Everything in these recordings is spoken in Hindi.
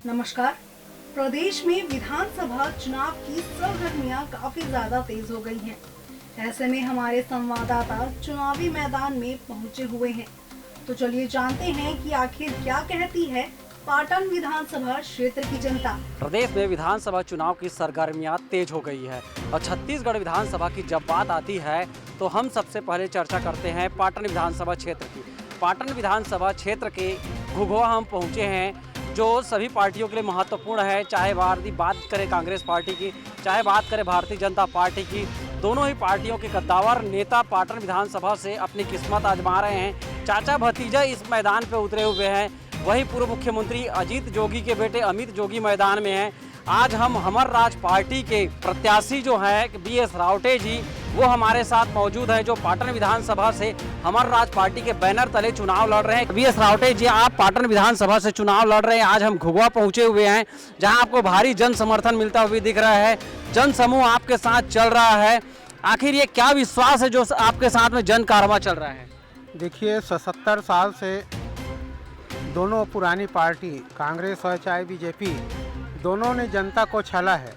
नमस्कार। प्रदेश में विधानसभा चुनाव की सरगर्मियां काफी ज्यादा तेज हो गई हैं। ऐसे में हमारे संवाददाता चुनावी मैदान में पहुंचे हुए हैं। तो चलिए जानते हैं कि आखिर क्या कहती है पाटन विधानसभा क्षेत्र की जनता। प्रदेश में विधानसभा चुनाव की सरगर्मियां तेज हो गई है और छत्तीसगढ़ विधानसभा की जब बात आती है तो हम सबसे पहले चर्चा करते हैं पाटन विधानसभा क्षेत्र की। पाटन विधानसभा क्षेत्र के घुघुआ हम पहुंचे हैं, जो सभी पार्टियों के लिए महत्वपूर्ण है। चाहे बात करें कांग्रेस पार्टी की, चाहे बात करें भारतीय जनता पार्टी की, दोनों ही पार्टियों के कद्दावर नेता पाटन विधानसभा से अपनी किस्मत आजमा रहे हैं। चाचा भतीजा इस मैदान पर उतरे हुए हैं। वहीं पूर्व मुख्यमंत्री अजीत जोगी के बेटे अमित जोगी मैदान में हैं। आज हम हमर राज पार्टी के प्रत्याशी जो हैं BS रावटे जी, वो हमारे साथ मौजूद हैं, जो पाटन विधानसभा से हमर राज पार्टी के बैनर तले चुनाव लड़ रहे हैं। BS रावटे जी, आप पाटन विधानसभा से चुनाव लड़ रहे हैं। आज हम घुघुआ पहुंचे हुए हैं, जहां आपको भारी जन समर्थन मिलता हुआ दिख रहा है। जन समूह आपके साथ चल रहा है। आखिर ये क्या विश्वास है जो आपके साथ में जन कारवां चल रहा है? देखिए, 77 साल से दोनों पुरानी पार्टी कांग्रेस और चाहे बीजेपी, दोनों ने जनता को छला है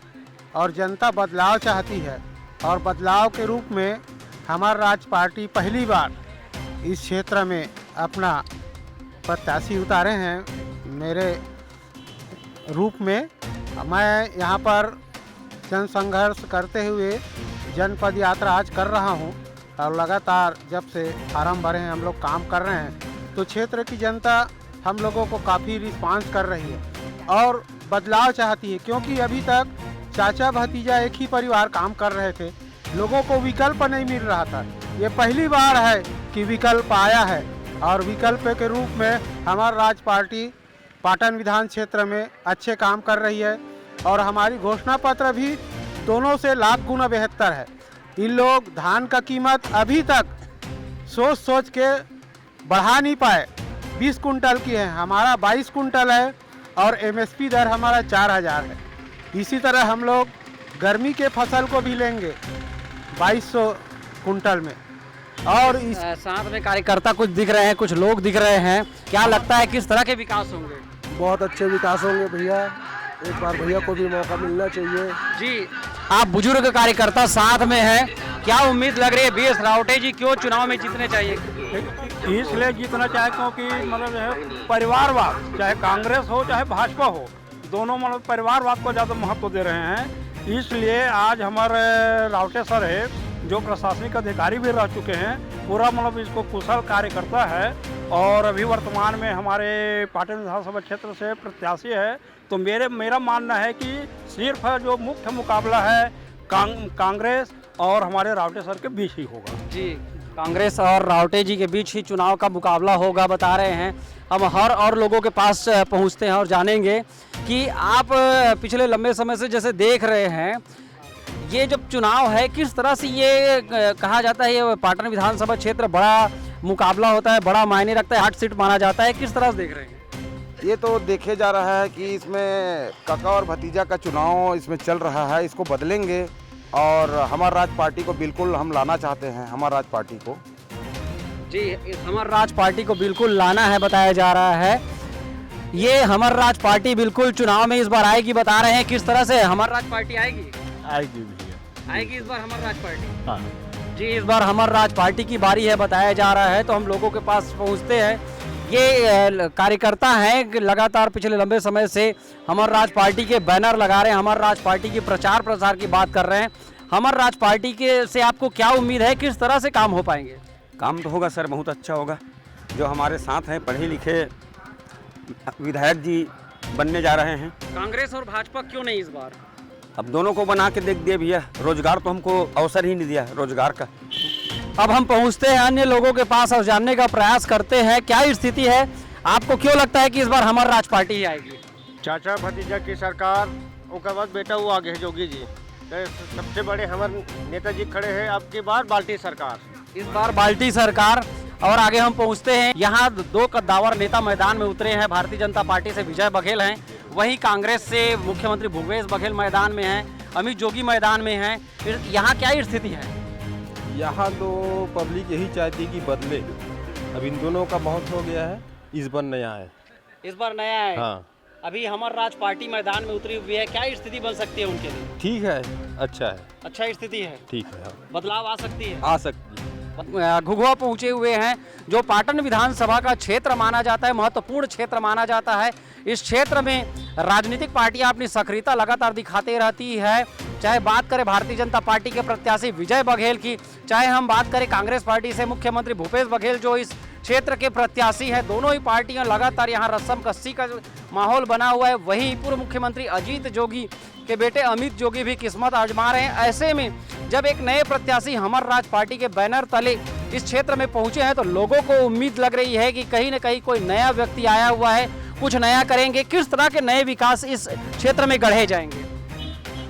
और जनता बदलाव चाहती है। और बदलाव के रूप में हमारा राज पार्टी पहली बार इस क्षेत्र में अपना प्रत्याशी उतारे हैं। मेरे रूप में मैं यहाँ पर जन संघर्ष करते हुए जनपद यात्रा आज कर रहा हूँ और लगातार जब से फार्म भरे हैं हम लोग काम कर रहे हैं, तो क्षेत्र की जनता हम लोगों को काफ़ी रिस्पांस कर रही है और बदलाव चाहती है। क्योंकि अभी तक चाचा भतीजा एक ही परिवार काम कर रहे थे, लोगों को विकल्प नहीं मिल रहा था। ये पहली बार है कि विकल्प आया है और विकल्प के रूप में हमारा राज पार्टी पाटन विधान क्षेत्र में अच्छे काम कर रही है। और हमारी घोषणा पत्र भी दोनों से लाख गुना बेहतर है। इन लोग धान का कीमत अभी तक सोच के बढ़ा नहीं पाए। 20 कुंटल की है, हमारा 22 कुंटल है और MSP दर हमारा 4000 है। इसी तरह हम लोग गर्मी के फसल को भी लेंगे 2200 कुंटल में। और इस साथ में कार्यकर्ता कुछ दिख रहे हैं, कुछ लोग दिख रहे हैं। क्या लगता है किस तरह के विकास होंगे? बहुत अच्छे विकास होंगे भैया। एक बार भैया को भी मौका मिलना चाहिए जी, आप बुजुर्ग कार्यकर्ता साथ में हैं, क्या उम्मीद लग रही है BS रावटे जी क्यों चुनाव में जीतने चाहिए? इसलिए जीतना चाहे क्योंकि मतलब है परिवारवाद, चाहे कांग्रेस हो चाहे भाजपा हो, दोनों मतलब परिवारवाद को ज़्यादा महत्व दे रहे हैं। इसलिए आज हमारे रावटे सर है, जो प्रशासनिक अधिकारी भी रह चुके हैं, पूरा मतलब इसको कुशल कार्यकर्ता है और अभी वर्तमान में हमारे पाटन विधानसभा क्षेत्र से प्रत्याशी है। तो मेरा मानना है कि सिर्फ जो मुख्य मुकाबला है कांग्रेस और हमारे रावटे सर के बीच ही होगा। जी, कांग्रेस और रावटे जी के बीच ही चुनाव का मुकाबला होगा बता रहे हैं। हम हर और लोगों के पास पहुंचते हैं और जानेंगे कि आप पिछले लंबे समय से जैसे देख रहे हैं, ये जब चुनाव है किस तरह से ये कहा जाता है, ये पाटन विधानसभा क्षेत्र बड़ा मुकाबला होता है, बड़ा मायने रखता है, 8 सीट माना जाता है, किस तरह से देख रहे हैं? ये तो देखे जा रहा है कि इसमें काका और भतीजा का चुनाव इसमें चल रहा है। इसको बदलेंगे और हमारा राज पार्टी को बिल्कुल हम लाना चाहते हैं। हमारा राज पार्टी को जी, हमारा राज पार्टी को बिल्कुल लाना है बताया जा रहा है। ये हमारा राज पार्टी बिल्कुल चुनाव में इस बार आएगी बता रहे हैं। किस तरह से हमारा राज पार्टी आएगी? आएगी भैया, आएगी इस बार हमारा राज पार्टी। हाँ जी, इस बार हमारा राज पार्टी की बारी है बताया जा रहा है। तो हम लोगों के पास पहुंचते हैं। ये कार्यकर्ता हैं, लगातार पिछले लंबे समय से हमारा राज पार्टी के बैनर लगा रहे हैं, हमारा राज पार्टी की प्रचार प्रसार की बात कर रहे हैं। हमारा राज पार्टी के से आपको क्या उम्मीद है, किस तरह से काम हो पाएंगे? काम तो होगा सर, बहुत अच्छा होगा। जो हमारे साथ हैं पढ़े लिखे विधायक जी बनने जा रहे हैं। कांग्रेस और भाजपा क्यों नहीं इस बार? अब दोनों को बना के देख दिए भैया, रोजगार तो हमको अवसर ही नहीं दिया रोजगार का। अब हम पहुंचते हैं अन्य लोगों के पास और जानने का प्रयास करते हैं क्या स्थिति है। आपको क्यों लगता है कि इस बार हमारा राज पार्टी ही आएगी? चाचा भतीजा की सरकार, उसके बाद बेटा वो आगे है जोगी जी, तो सबसे बड़े हमारे नेताजी खड़े हैं। अब की बार बाल्टी सरकार, इस बार बाल्टी सरकार। और आगे हम पहुंचते हैं, यहाँ 2 कद्दावर नेता मैदान में उतरे हैं। भारतीय जनता पार्टी से विजय बघेल हैं, वहीं कांग्रेस से मुख्यमंत्री भूपेश बघेल मैदान में हैं, अमित जोगी मैदान में हैं। यहाँ क्या स्थिति है? यहाँ तो पब्लिक यही चाहती कि बदले। अब इन दोनों का बहुत हो गया है, इस बार नया है। इस बार नया है। हाँ, अभी हमार राज पार्टी मैदान में उतरी हुई है, क्या स्थिति बन सकती है उनके लिए? ठीक है, अच्छा है, अच्छा स्थिति है, ठीक है, हाँ, बदलाव आ सकती है? आ सकती है। घुघुआ पहुंचे हुए हैं, जो पाटन विधानसभा का क्षेत्र माना जाता है, महत्वपूर्ण क्षेत्र माना जाता है। इस क्षेत्र में राजनीतिक पार्टियां अपनी सक्रियता लगातार दिखाते रहती है। चाहे बात करें भारतीय जनता पार्टी के प्रत्याशी विजय बघेल की, चाहे हम बात करें कांग्रेस पार्टी से मुख्यमंत्री भूपेश बघेल जो इस क्षेत्र के प्रत्याशी हैं, दोनों ही पार्टियां लगातार यहाँ रस्म कस्सी का माहौल बना हुआ है। वहीं पूर्व मुख्यमंत्री अजीत जोगी के बेटे अमित जोगी भी किस्मत आजमा रहे हैं। ऐसे में जब एक नए प्रत्याशी हमर राज पार्टी के बैनर तले इस क्षेत्र में पहुंचे हैं, तो लोगों को उम्मीद लग रही है कि कहीं न कहीं कोई नया व्यक्ति आया हुआ है, कुछ नया करेंगे। किस तरह के नए विकास इस क्षेत्र में गढ़े जाएंगे?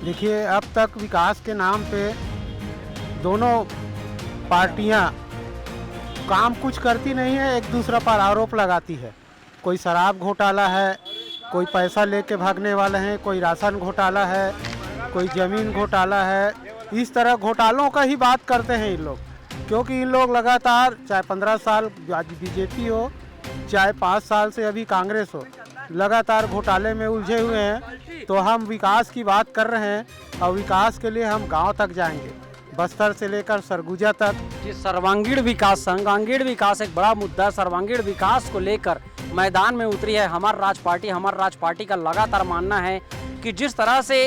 देखिए, अब तक विकास के नाम पे दोनों पार्टियां काम कुछ करती नहीं है, एक दूसरा पर आरोप लगाती है। कोई शराब घोटाला है, कोई पैसा लेके भागने वाले हैं, कोई राशन घोटाला है, कोई ज़मीन घोटाला है। इस तरह घोटालों का ही बात करते हैं इन लोग, क्योंकि इन लोग लगातार चाहे 15 साल बीजेपी हो, चाहे 5 साल से अभी कांग्रेस हो, लगातार घोटाले में उलझे हुए हैं। तो हम विकास की बात कर रहे हैं और विकास के लिए हम गांव तक जाएंगे, बस्तर से लेकर सरगुजा तक। जी, सर्वांगीण विकास एक बड़ा मुद्दा। सर्वांगीण विकास को लेकर मैदान में उतरी है हमार राज पार्टी का लगातार मानना है कि जिस तरह से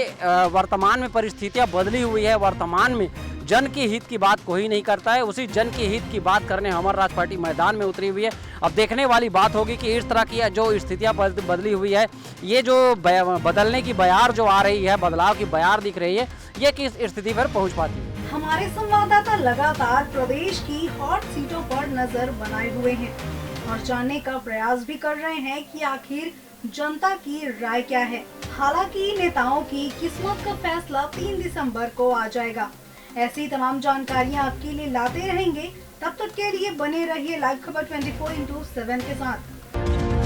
वर्तमान में परिस्थितियां बदली हुई है, वर्तमान में जन के हित की बात कोई नहीं करता है, उसी जन के हित की बात करने हमार राज पार्टी मैदान में उतरी हुई है। अब देखने वाली बात होगी कि इस तरह की जो स्थितियां बदली हुई है, ये जो बदलने की बयार जो आ रही है, बदलाव की बयार दिख रही है, ये किस स्थिति पर पहुँच पाती है? हमारे संवाददाता लगातार प्रदेश की हॉट सीटों पर नजर बनाए हुए हैं और जानने का प्रयास भी कर रहे हैं कि आखिर जनता की राय क्या है। हालांकि नेताओं की किस्मत का फैसला 3 दिसंबर को आ जाएगा। ऐसी तमाम जानकारियां आपके लिए लाते रहेंगे। तब तक के लिए बने रहिए लाइव खबर 24/7 के साथ।